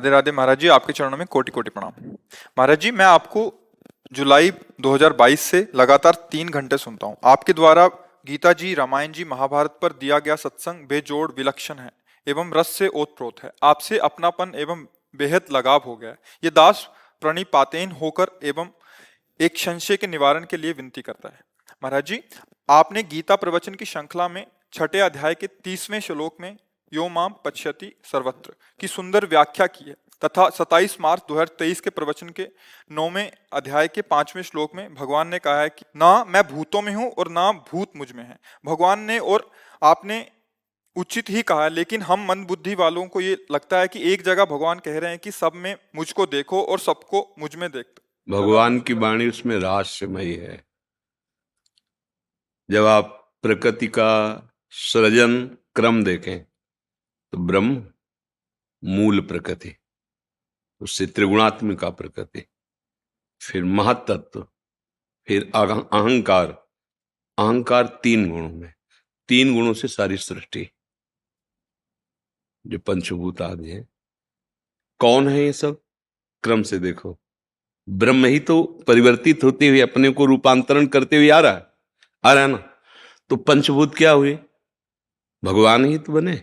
राधे राधे महाराज जी, आपके चरणों में कोटि कोटि प्रणाम। महाराज जी, मैं आपको जुलाई 2022 से लगातार 3 घंटे सुनता हूँ। आपके द्वारा गीता जी, रामायण जी, महाभारत पर दिया गया सत्संग बेजोड़ विलक्षण है एवं रस से ओतप्रोत है। आपसे अपनापन एवं बेहद लगाव हो गया है। ये दास प्रणिपातेन होकर एवं एक संशय के निवारण के लिए विनती करता है। महाराज जी, आपने गीता प्रवचन की श्रृंखला में छठे अध्याय के 30वें श्लोक में यो माम पश्यति सर्वत्र की सुंदर व्याख्या की है तथा 27 मार्च 2023 के प्रवचन के 9वें अध्याय के 5वें श्लोक में भगवान ने कहा है कि ना मैं भूतों में हूं और ना भूत मुझ में है। भगवान ने और आपने उचित ही कहा है, लेकिन हम मंद बुद्धि वालों को ये लगता है कि एक जगह भगवान कह रहे हैं कि सब में मुझको देखो और सबको मुझ में देख। भगवान की वाणी उसमें रहस्यमयी है। जब आप प्रकृति का सृजन क्रम देखें तो ब्रह्म मूल प्रकृति, उससे त्रिगुणात्मिका प्रकृति, फिर महत्तत्व, फिर अहंकार। अहंकार 3 गुणों में, 3 गुणों से सारी सृष्टि, जो पंचभूत आदि है। कौन है ये सब? क्रम से देखो, ब्रह्म ही तो परिवर्तित होते हुए अपने को रूपांतरण करते हुए आ रहा है ना। तो पंचभूत क्या हुए? भगवान ही तो बने।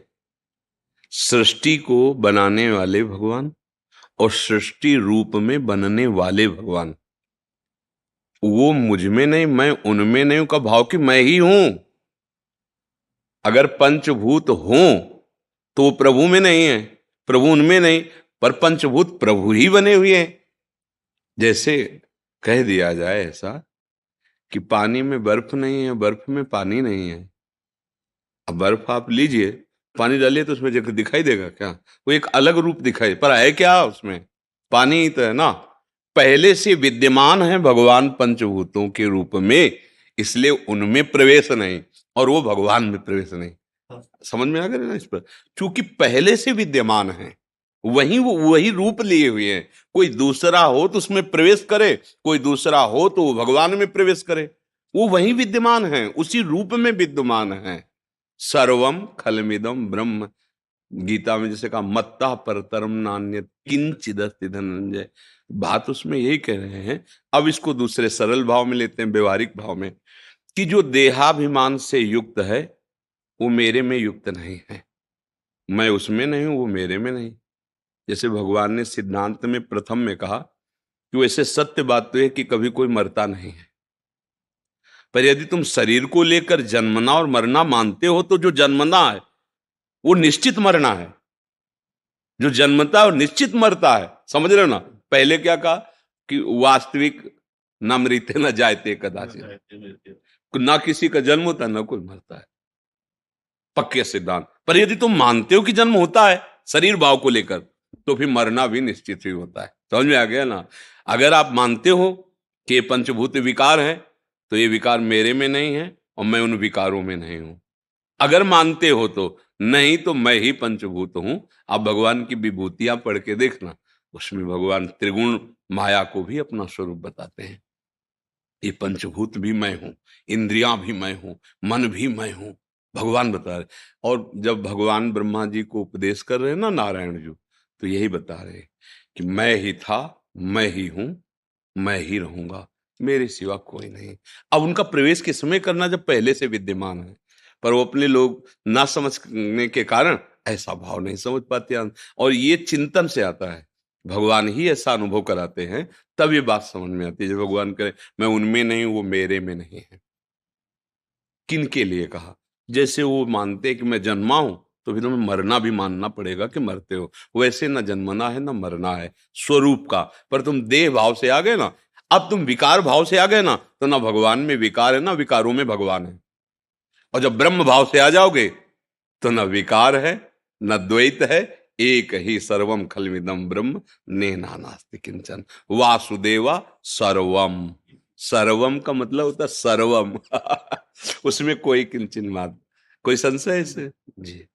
सृष्टि को बनाने वाले भगवान और सृष्टि रूप में बनने वाले भगवान। वो मुझ में नहीं, मैं उनमें नहीं का भाव कि मैं ही हूं। अगर पंचभूत हों तो वो प्रभु में नहीं है, प्रभु उनमें नहीं, पर पंचभूत प्रभु ही बने हुए हैं। जैसे कह दिया जाए ऐसा कि पानी में बर्फ नहीं है, बर्फ में पानी नहीं है। अब बर्फ आप लीजिए, पानी डालिए तो उसमें जगह दिखाई देगा क्या? वो एक अलग रूप दिखाई, पर है क्या उसमें? पानी ही तो है ना। पहले से विद्यमान है भगवान पंचभूतों के रूप में, इसलिए उनमें प्रवेश नहीं और वो भगवान में प्रवेश नहीं। समझ में आ गया ना इस पर? क्योंकि पहले से विद्यमान है, वही रूप लिए हुए हैं। कोई दूसरा हो तो उसमें प्रवेश करे, कोई दूसरा हो तो वो भगवान में प्रवेश करे। वो वही विद्यमान है, उसी रूप में विद्यमान है। सर्वम खलमिदम ब्रह्म। गीता में जैसे कहा मत्ता परतरम नान्यत् किंचिदस्ति धनंजय। बात उसमें यही कह रहे हैं। अब इसको दूसरे सरल भाव में लेते हैं, व्यवहारिक भाव में, कि जो देहाभिमान से युक्त है वो मेरे में युक्त नहीं है। मैं उसमें नहीं हूं, वो मेरे में नहीं। जैसे भगवान ने सिद्धांत में प्रथम में कहा कि वैसे सत्य बात तो है कि कभी कोई मरता नहीं है, पर यदि तुम शरीर को लेकर जन्मना और मरना मानते हो तो जो जन्मना है वो निश्चित मरना है, जो जन्मता है और निश्चित मरता है। समझ रहे हो ना? पहले क्या कहा कि वास्तविक न मृते न जायते कदाचित, ना किसी का जन्म होता है ना कोई मरता है, पक्के सिद्धांत। पर यदि तुम मानते हो कि जन्म होता है शरीर भाव को लेकर, तो फिर मरना भी निश्चित ही होता है। समझ में आ गया ना? अगर आप मानते हो कि ये पंचभूत विकार है तो ये विकार मेरे में नहीं है और मैं उन विकारों में नहीं हूं। अगर मानते हो तो, नहीं तो मैं ही पंचभूत हूं। आप भगवान की विभूतियां पढ़ के देखना, उसमें भगवान त्रिगुण माया को भी अपना स्वरूप बताते हैं। ये पंचभूत भी मैं हूं, इंद्रियां भी मैं हूं, मन भी मैं हूं, भगवान बता रहे। और जब भगवान ब्रह्मा जी को उपदेश कर रहे हैं ना नारायण जी, तो यही बता रहे कि मैं ही था, मैं ही हूं, मैं ही रहूंगा, मेरे सिवा कोई नहीं। अब उनका प्रवेश किस समय करना जब पहले से विद्यमान है? पर वो अपने लोग ना समझने के कारण ऐसा भाव नहीं समझ पाते हैं। और ये चिंतन से आता है, भगवान ही ऐसा अनुभव कराते हैं, तब ये बात समझ में आती है। जब भगवान कहे मैं उनमें नहीं हूं, वो मेरे में नहीं है। किन के लिए कहा? जैसे वो मानते हैं कि मैं जन्मा हूं, तो फिर तुम्हें मरना भी मानना पड़ेगा कि मरते हो। वैसे ना जन्मना है ना मरना है स्वरूप का, पर तुम देह भाव से आ गए ना। अब तुम विकार भाव से आ गए ना, तो ना भगवान में विकार है ना विकारों में भगवान है। और जब ब्रह्म भाव से आ जाओगे तो न विकार है न द्वैत है, एक ही सर्वम खलमिदम ब्रह्म नेहा नास्ति किंचन वासुदेवा सर्वम। सर्वम का मतलब होता है सर्वम। उसमें कोई किंचन बात, कोई संशय है इससे? जी।